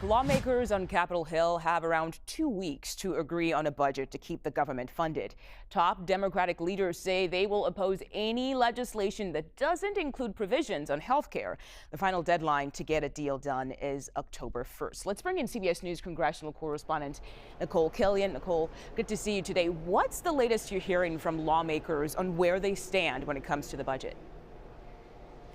Lawmakers on Capitol Hill have around 2 weeks to agree on a budget to keep the government funded. Top Democratic leaders say they will oppose any legislation that doesn't include provisions on health care. The final deadline to get a deal done is October 1st. Let's bring in CBS News congressional correspondent Nikole Killion. Nikole, good to see you today. What's the latest you're hearing from lawmakers on where they stand when it comes to the budget?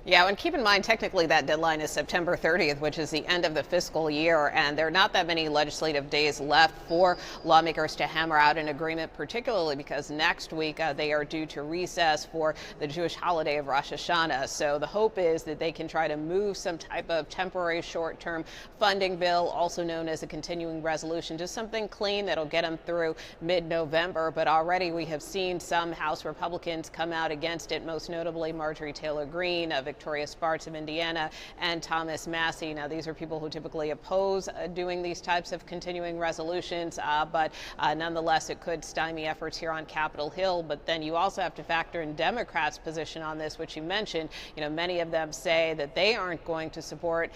Yeah, and keep in mind, technically that deadline is September 30th, which is the end of the fiscal year, and there are not that many legislative days left for lawmakers to hammer out an agreement, particularly because next week they are due to recess for the Jewish holiday of Rosh Hashanah. So the hope is that they can try to move some type of temporary short-term funding bill, also known as a continuing resolution, just something clean that'll get them through mid-November. But already we have seen some House Republicans come out against it, most notably Marjorie Taylor Greene of Victoria Sparks of Indiana and Thomas Massie. Now, these are people who typically oppose doing these types of continuing resolutions, but nonetheless, it could stymie efforts here on Capitol Hill. But then you also have to factor in Democrats' position on this, which you mentioned. You know, many of them say that they aren't going to support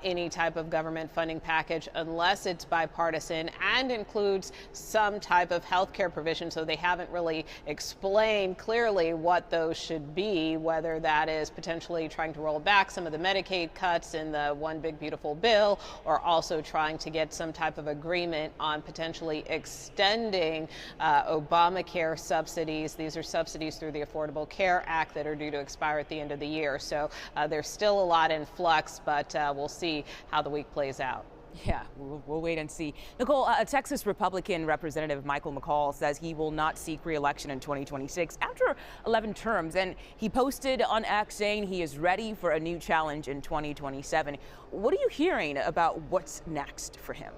any type of government funding package unless it's bipartisan and includes some type of health care provision. So they haven't really explained clearly what those should be, whether that is potentially trying to roll back some of the Medicaid cuts in the One Big Beautiful Bill, or also trying to get some type of agreement on potentially extending Obamacare subsidies. These are subsidies through the Affordable Care Act that are due to expire at the end of the year. So there's still a lot in flux, but we'll see how the week plays out. Yeah, we'll wait and see. Nikole, a Texas Republican Representative Michael McCall says he will not seek re-election in 2026 after 11 terms, and he posted on X saying he is ready for a new challenge in 2027. What are you hearing about what's next for him?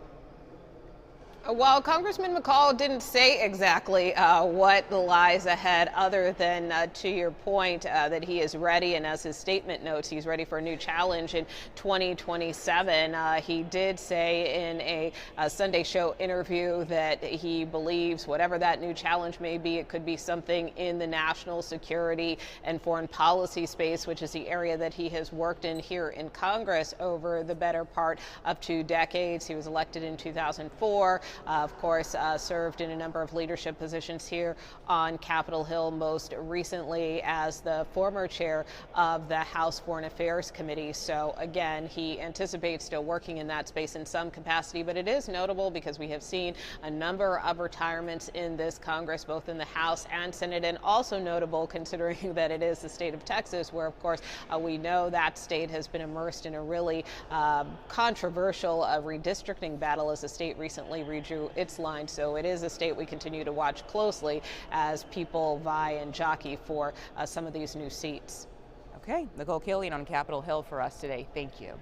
Well, Congressman McCall didn't say exactly what lies ahead, other than, to your point, that he is ready. And as his statement notes, he's ready for a new challenge in 2027. He did say in a Sunday show interview that he believes whatever that new challenge may be, it could be something in the national security and foreign policy space, which is the area that he has worked in here in Congress over the better part of 2 decades. He was elected in 2004. Of course, served in a number of leadership positions here on Capitol Hill, most recently as the former chair of the House Foreign Affairs Committee. So again, he anticipates still working in that space in some capacity, but it is notable because we have seen a number of retirements in this Congress, both in the House and Senate, and also notable considering that it is the state of Texas, where of course we know that state has been immersed in a really controversial redistricting battle as the state recently redrew its line. So it is a state we continue to watch closely as people vie and jockey for some of these new seats. Okay, Nikole Killion on Capitol Hill for us today. Thank you.